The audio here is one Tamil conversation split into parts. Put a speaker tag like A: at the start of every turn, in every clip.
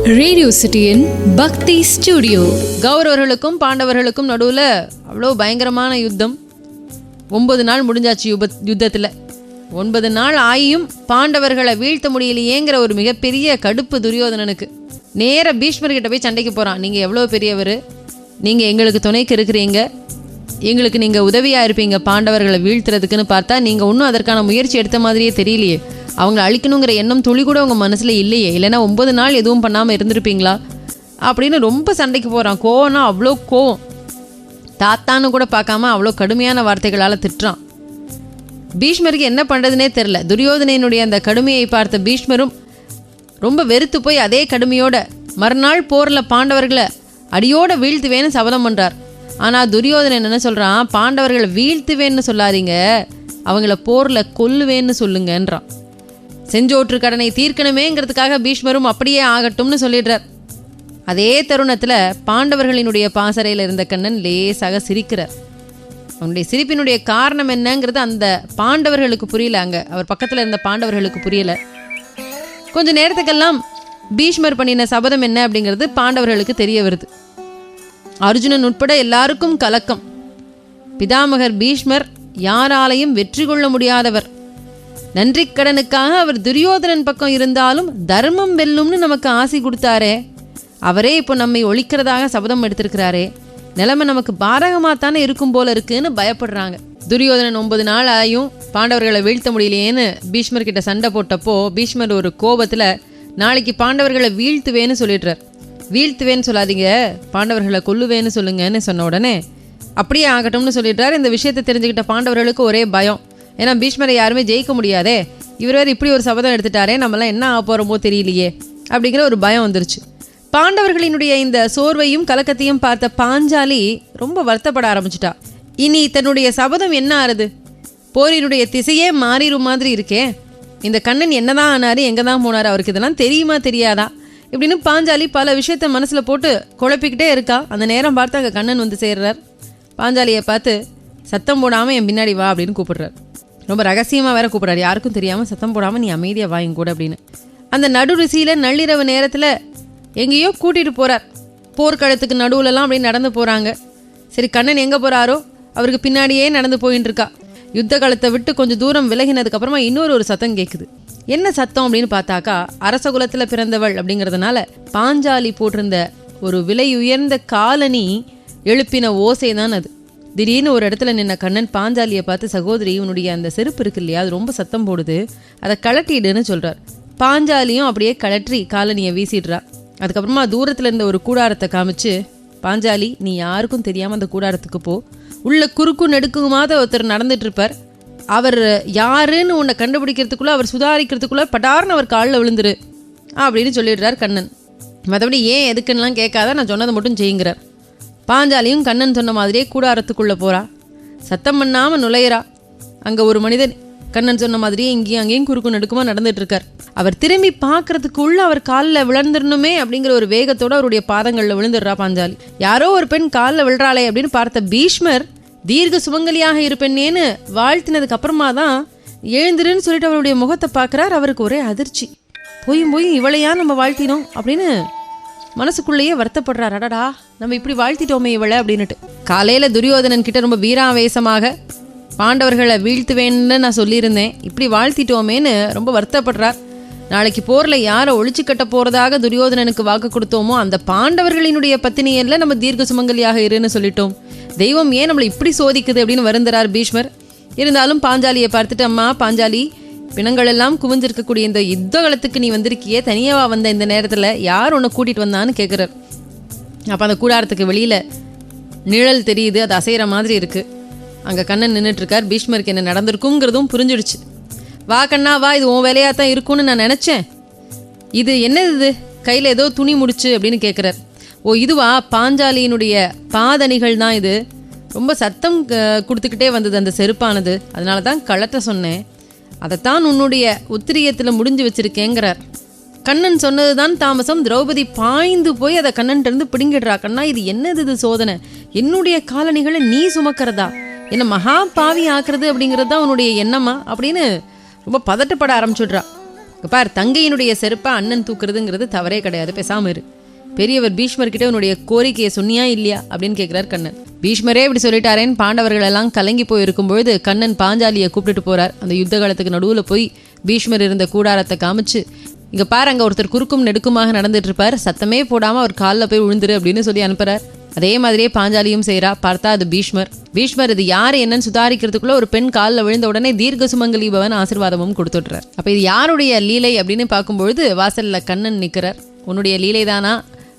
A: ரேடியோ சிட்டியின் பக்தி ஸ்டுடியோ.
B: கௌரவர்களுக்கும் பாண்டவர்களுக்கும் நடுவில் அவ்வளோ பயங்கரமான யுத்தம். 9 நாள் முடிஞ்சாச்சு யுத்தத்தில். 9 நாள் ஆகியும் பாண்டவர்களை வீழ்த்த முடியலையேங்கிற ஒரு மிகப்பெரிய கடுப்பு துரியோதனனுக்கு. நேராக பீஷ்மர்கிட்ட போய் சண்டைக்கு போகிறான். நீங்கள் எவ்வளோ பெரியவர், நீங்கள் எங்களுக்கு துணைக்கு இருக்கிறீங்க, எங்களுக்கு நீங்கள் உதவியாக இருப்பீங்க பாண்டவர்களை வீழ்த்துறதுக்குன்னு பார்த்தா நீங்கள் இன்னும் அதற்கான முயற்சி எடுத்த மாதிரியே தெரியலையே. அவங்கள அழிக்கணுங்கிற எண்ணம் துளி கூட உங்கள் மனசில் இல்லையே. இல்லைன்னா 9 நாள் எதுவும் பண்ணாமல் இருந்திருப்பீங்களா அப்படின்னு ரொம்ப சண்டைக்கு போகிறான். கோவம்னா அவ்வளோ கோவம். தாத்தான்னு கூட பார்க்காம அவ்வளோ கடுமையான வார்த்தைகளால் திட்டுறான். பீஷ்மருக்கு என்ன பண்ணுறதுனே தெரில. துரியோதனனுடைய அந்த கடுமையை பார்த்த பீஷ்மரும் ரொம்ப வெறுத்து போய் அதே கடுமையோட மறுநாள் போரில் பாண்டவர்களை அடியோடு வீழ்த்துவேன்னு சபதம் பண்ணுறார். ஆனால் துரியோதனன் என்ன சொல்கிறான், பாண்டவர்களை வீழ்த்துவேன்னு சொல்லாதீங்க, அவங்கள போரில் கொல்லுவேன்னு சொல்லுங்கன்றான். செஞ்சோற்று கடனை தீர்க்கணுமேங்கிறதுக்காக பீஷ்மரும் அப்படியே ஆகட்டும்னு சொல்லிடுறார். அதே தருணத்தில் பாண்டவர்களினுடைய பாசறையில் இருந்த கண்ணன் லேசாக சிரிக்கிறார். அவனுடைய சிரிப்பினுடைய காரணம் என்னங்கிறது அந்த பாண்டவர்களுக்கு புரியல. அங்கே அவர் பக்கத்தில் இருந்த பாண்டவர்களுக்கு புரியலை. கொஞ்ச நேரத்துக்கெல்லாம் பீஷ்மர் பண்ணின சபதம் என்ன அப்படிங்கிறது பாண்டவர்களுக்கு தெரிய வருது. அர்ஜுனன் உட்பட எல்லாருக்கும் கலக்கம். பிதாமகர் பீஷ்மர் யாராலையும் வெற்றி கொள்ள முடியாதவர். நன்றி கடனுக்காக அவர் துரியோதனன் பக்கம் இருந்தாலும் தர்மம் வெல்லும்னு நமக்கு ஆசை கொடுத்தாரே, அவரே இப்போ நம்மை ஒழிக்கிறதாக சபதம் எடுத்திருக்கிறாரே, நிலைமை நமக்கு பாரகமாகத்தானே இருக்கும் போல இருக்குன்னு பயப்படுறாங்க. துரியோதனன் 9 நாள் ஆயும் பாண்டவர்களை வீழ்த்த முடியலையேன்னு பீஷ்மர்கிட்ட சண்டை போட்டப்போ பீஷ்மர் ஒரு கோபத்தில் நாளைக்கு பாண்டவர்களை வீழ்த்துவேன்னு சொல்லிடுறார். வீழ்த்துவேன்னு சொல்லாதீங்க, பாண்டவர்களை கொல்லுவேன்னு சொல்லுங்கன்னு சொன்ன உடனே அப்படியே ஆகட்டும்னு சொல்லிடுறார். இந்த விஷயத்தை தெரிஞ்சுக்கிட்ட பாண்டவர்களுக்கு ஒரே பயம். ஏன்னா பீஷ்மரை யாருமே ஜெயிக்க முடியாதே, இவர் வேறு இப்படி ஒரு சபதம் எடுத்துட்டாரே, நம்மளாம் என்ன ஆக போகிறோமோ தெரியலையே அப்படிங்கிற ஒரு பயம் வந்துருச்சு. பாண்டவர்களினுடைய இந்த சோர்வையும் கலக்கத்தையும் பார்த்த பாஞ்சாலி ரொம்ப வருத்தப்பட ஆரம்பிச்சிட்டா. இனி தன்னுடைய சபதம் என்ன ஆறுது, போரினுடைய திசையே மாறிடும் மாதிரி இருக்கே, இந்த கண்ணன் என்னதான் ஆனார், எங்கே தான் போனார், அவருக்கு இதெல்லாம் தெரியுமா தெரியாதா இப்படின்னு பாஞ்சாலி பல விஷயத்த மனசில் போட்டு குழப்பிக்கிட்டே இருக்கா. அந்த நேரம் பார்த்து அங்கே கண்ணன் வந்து சேர்றார். பாஞ்சாலியை பார்த்து சத்தம் போடாமல் என் பின்னாடி வா அப்படின்னு கூப்பிடுறார். ரொம்ப ரகசியமாக வேற கூப்பிட்றாரு, யாருக்கும் தெரியாமல் சத்தம் போடாமல் நீ அமைதியாக வா என் கூட அப்படின்னு. அந்த நடுரிசையில் நள்ளிரவு நேரத்தில் எங்கேயோ கூட்டிகிட்டு போகிறார். போர்க்களத்துக்கு நடுவுலலாம் அப்படி நடந்து போகிறாங்க. சரி, கண்ணன் எங்கே போகிறாரோ அவருக்கு பின்னாடியே நடந்து போயின்னு இருக்கா. யுத்த காலத்தை விட்டு கொஞ்சம் தூரம் விலகினதுக்கப்புறமா இன்னொரு சத்தம் கேட்குது. என்ன சத்தம் அப்படின்னு பார்த்தாக்கா, அரசகுலத்தில் பிறந்தவள் அப்படிங்கிறதுனால பாஞ்சாலி போட்டிருந்த ஒரு விலை உயர்ந்த காலனி எழுப்பின ஓசை தான் அது. திடீர்னு ஒரு இடத்துல நின்ன கண்ணன் பாஞ்சாலியை பார்த்து, சகோதரி உன்னுடைய அந்த செருப்பு இருக்கு இல்லையா, அது ரொம்ப சத்தம் போடுது, அதை கழட்டிடுன்னு சொல்கிறார். பாஞ்சாலியும் அப்படியே கழற்றி காலனியை வீசிடுறா. அதுக்கப்புறமா தூரத்தில் இருந்த ஒரு கூடாரத்தை காமிச்சு, பாஞ்சாலி நீ யாருக்கும் தெரியாமல் அந்த கூடாரத்துக்கு போ, உள்ள குறுக்கும் நெடுக்குமாத ஒருத்தர் நடந்துட்டு இருப்பார், அவர் யாருன்னு உன்னை கண்டுபிடிக்கிறதுக்குள்ளே, அவர் சுதாரிக்கிறதுக்குள்ளே படார்னு அவர் காலில் விழுந்துரு அப்படின்னு சொல்லிடுறார் கண்ணன். மற்றபடி ஏன் எதுக்குன்னெலாம் கேட்காத, நான் சொன்னதை மட்டும் செய்யுங்கிறார். பாஞ்சாலியும் கண்ணன் சொன்ன மாதிரியே கூடாரத்துக்குள்ளே போகிறா. சத்தம் பண்ணாமல் நுழையிறா. அங்கே ஒரு மனிதன் கண்ணன் சொன்ன மாதிரியே இங்கேயும் அங்கேயும் குறுக்கு நடுக்குமா நடந்துட்டு இருக்கார். அவர் திரும்பி பார்க்கறதுக்குள்ள அவர் காலில் விழுந்துடணுமே அப்படிங்கிற ஒரு வேகத்தோடு அவருடைய பாதங்களில் விழுந்துடுறா பாஞ்சாலி. யாரோ ஒரு பெண் காலில் விழுறாளே அப்படின்னு பார்த்த பீஷ்மர் தீர்க்க சுமங்கலியாக இருப்பேன்னேன்னு வாழ்த்தினதுக்கு அப்புறமா தான் எழுந்துருன்னு சொல்லிட்டு அவருடைய முகத்தை பார்க்குறார். அவருக்கு ஒரே அதிர்ச்சி. போயும் இவளையா நம்ம வாழ்த்தினோம் அப்படின்னு மனசுக்குள்ளேயே வருத்தப்படுறார். அடடா, நம்ம இப்படி வாழ்த்திட்டோமே இவளை அப்படின்னுட்டு. காலையில் துரியோதனன் கிட்ட ரொம்ப வீராவேசமாக பாண்டவர்களை வீழ்த்துவேன்னு நான் சொல்லியிருந்தேன், இப்படி வாழ்த்திட்டோமேன்னு ரொம்ப வருத்தப்படுறார். நாளைக்கு போரில் யாரை ஒழிச்சு கட்ட போகிறதாக துரியோதனனுக்கு வாக்கு கொடுத்தோமோ அந்த பாண்டவர்களினுடைய பத்தினியல்ல நம்ம தீர்க்க சுமங்கலியாக இருன்னு சொல்லிட்டோம். தெய்வம் ஏன் நம்மளை இப்படி சோதிக்குது அப்படின்னு வருந்துறார் பீஷ்மர். இருந்தாலும் பாஞ்சாலியை பார்த்துட்டு, அம்மா பாஞ்சாலி, பிணங்கள் எல்லாம் குவிஞ்சிருக்கக்கூடிய இந்த யுத்த காலத்துக்கு நீ வந்திருக்கியே, தனியாக வந்த இந்த நேரத்தில் யார் உன்னை கூட்டிகிட்டு வந்தான்னு கேட்குறார். அப்போ அந்த கூடாரத்துக்கு வெளியில் நிழல் தெரியுது, அது அசைகிற மாதிரி இருக்குது. அங்கே கண்ணன் நின்றுட்டுருக்கார். பீஷ்மருக்கு என்ன நடந்திருக்குங்கிறதும் புரிஞ்சிடுச்சு. வா கண்ணா வா, இது உன் வேலையாக தான் இருக்கும்னு நான் நினச்சேன். இது என்னது, இது கையில் ஏதோ துணி முடிச்சு அப்படின்னு கேட்குறார். ஓ இதுவா, பாஞ்சாலியினுடைய பாதணிகள் தான் இது, ரொம்ப சத்தம் கொடுத்துக்கிட்டே வந்தது அந்த செருப்பானது, அதனால தான் கழட்ட சொன்னேன், அதைத்தான் உன்னுடைய உத்திரியத்தில் முடிஞ்சு வச்சிருக்கேங்கிறார். கண்ணன் சொன்னது தான் தாமசம். திரௌபதி பாய்ந்து போய் அதை கண்ணன்ட்டு பிடுங்கிடுறா. கண்ணா இது என்னது, இது சோதனை, என்னுடைய காலணிகளை நீ சுமக்கிறதா, என்ன மகா பாவி ஆக்குறது அப்படிங்கிறது தான் உன்னுடைய எண்ணமா அப்படின்னு ரொம்ப பதட்டப்பட ஆரம்பிச்சுடுறா. பார், தங்கையினுடைய செருப்பை அண்ணன் தூக்குறதுங்கிறது தவறே கிடையாது, பேசாம இரு. பெரியவர் பீஷ்மர்கிட்ட உன்னுடைய கோரிக்கையை சொன்னியா இல்லையா அப்படின்னு கேட்கிறார் கண்ணன். பீஷ்மரே இப்படி சொல்லிட்டாரேன்னு பாண்டவர்கள் எல்லாம் கலங்கி போய் இருக்கும்பொழுது கண்ணன் பாஞ்சாலியை கூப்பிட்டுட்டு போறார். அந்த யுத்த காலத்துக்கு நடுவில் போய் பீஷ்மர் இருந்த கூடாரத்தை காமிச்சு, இங்க பாரு, அங்க ஒருத்தர் குறுக்கும் நெடுக்குமாக நடந்துட்டு இருப்பார், சத்தமே போடாம அவர் காலில் போய் விழுந்துரு அப்படின்னு சொல்லி அனுப்புறார். அதே மாதிரியே பாஞ்சாலியும் செய்யறா. பார்த்தா அது பீஷ்மர். இது யாரு என்னன்னு சுதாரிக்கிறதுக்குள்ள ஒரு பெண் காலில் விழுந்த உடனே தீர்க்க சுமங்கலி பவன் ஆசீர்வாதமும் கொடுத்துட்றார். அப்ப இது யாருடைய லீலை அப்படின்னு பார்க்கும்பொழுது வாசல்ல கண்ணன் நிற்கிறார். உன்னுடைய லீலை தானா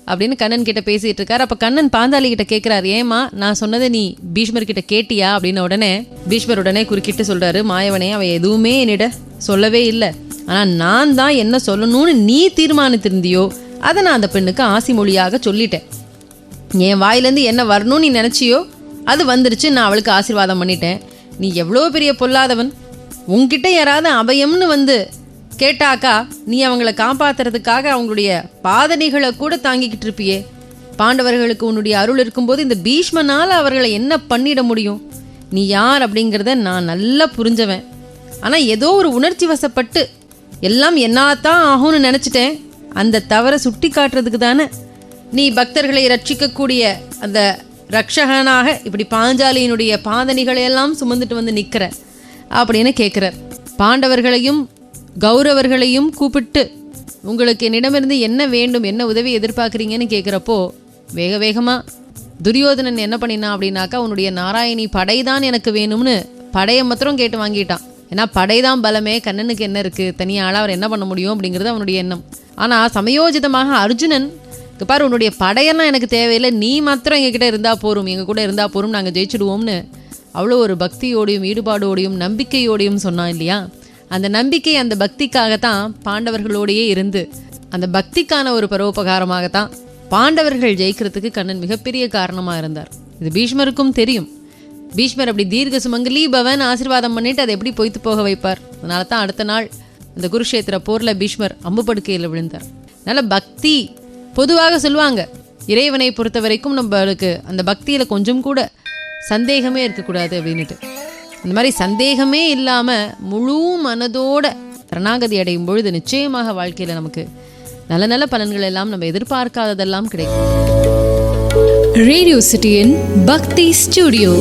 B: அப்படின்னு கண்ணன் கிட்ட பேசிட்டு இருக்கார். அப்ப கண்ணன் பாஞ்சாலி கிட்ட கேட்கிறார், ஏமா நான் சொன்னதை நீ பீஷ்மர் கிட்ட கேட்டியா அப்படின்னு. உடனே பீஷ்மர் உடனே குறுக்கிட்டு சொல்றாரு, மாயவனே, அவ எதுவுமே என்னிட சொல்லவே இல்லை. ஆனா நான் தான் என்ன சொல்லணும்னு நீ தீர்மானித்திருந்தியோ அதை நான் அந்த பெண்ணுக்கு ஆசி மொழியாக சொல்லிட்டேன். என் வாயிலேருந்து என்ன வரணும்னு நீ நினச்சியோ அது வந்துருச்சு, நான் அவளுக்கு ஆசீர்வாதம் பண்ணிட்டேன். நீ எவ்வளோ பெரிய பொல்லாதவன், உன்கிட்ட யாராவது அபயம்னு வந்து கேட்டாக்கா நீ அவங்கள காப்பாத்துறதுக்காக அவங்களுடைய பாதனைகளை கூட தாங்கிக்கிட்டு இருப்பியே. பாண்டவர்களுக்கு உன்னுடைய அருள் இருக்கும்போது இந்த பீஷ்மனால் அவர்களை என்ன பண்ணிட முடியும்? நீ யார் அப்படிங்கிறத நான் நல்லா புரிஞ்சவன். ஆனால் ஏதோ ஒரு உணர்ச்சி வசப்பட்டு எல்லாம் என்னால்தான் ஆகும்னு நினச்சிட்டேன். அந்த தவறை சுட்டி காட்டுறதுக்கு தானே நீ பக்தர்களை ரட்சிக்கக்கூடிய அந்த ரக்ஷகனாக இப்படி பாஞ்சாலியினுடைய பாதணிகளையெல்லாம் சுமந்துட்டு வந்து நிற்கிற அப்படின்னு கேட்குறார். பாண்டவர்களையும் கௌரவர்களையும் கூப்பிட்டு உங்களுக்கு என்னிடமிருந்து என்ன வேண்டும், என்ன உதவி எதிர்பார்க்குறீங்கன்னு கேட்குறப்போ வேக வேகமாக துரியோதனன் என்ன பண்ணினான் அப்படின்னாக்கா, உன்னுடைய நாராயணி படைதான் எனக்கு வேணும்னு படையை மாத்திரம் கேட்டு வாங்கிட்டான். ஏன்னா படைதான் பலமே, கண்ணனுக்கு என்ன இருக்குது, தனியால் அவர் என்ன பண்ண முடியும் அப்படிங்கிறது அவனுடைய எண்ணம். ஆனால் சமயோஜிதமாக அர்ஜுனன், பாரு, உன்னுடைய படையெல்லாம் எனக்கு தேவையில்லை, நீ மாத்திரம் எங்ககிட்ட இருந்தால் போரும், எங்கள் கூட இருந்தால் போரும், நாங்கள் ஜெயிச்சுடுவோம்னு அவ்வளோ ஒரு பக்தியோடையும் ஈடுபாடோடையும் நம்பிக்கையோடையும் சொன்னான் இல்லையா. அந்த நம்பிக்கை அந்த பக்திக்காகத்தான் பாண்டவர்களோடையே இருந்து அந்த பக்திக்கான ஒரு பரோபகாரமாகத்தான் பாண்டவர்கள் ஜெயிக்கிறதுக்கு கண்ணன் மிகப்பெரிய காரணமாக இருந்தார். இது பீஷ்மருக்கும் தெரியும். பீஷ்மர் அப்படி தீர்க்க சுமங்கலி பவன் ஆசீர்வாதம் பண்ணிட்டு அதை எப்படி பொய்த்து போக வைப்பார்? அதனால தான் அடுத்த நாள் இந்த குருஷேத்திர போரில் பீஷ்மர் அம்பு படுக்கையில் விழுந்தார். அதனால பக்தி பொதுவாக சொல்லுவாங்க, இறைவனை பொறுத்த வரைக்கும் நம்மளுக்கு அந்த பக்தியில் கொஞ்சம் கூட சந்தேகமே இருக்கக்கூடாது அப்படின்ட்டு. இந்த மாதிரி சந்தேகமே இல்லாமல் முழு மனதோட சரணாகதி அடையும் பொழுது நிச்சயமாக வாழ்க்கையில் நமக்கு நல்ல நல்ல பலன்கள் எல்லாம் நம்ம எதிர்பார்க்காததெல்லாம் கிடைக்கும்.
A: ரேடியோ சிட்டியின் பக்தி ஸ்டுடியோ.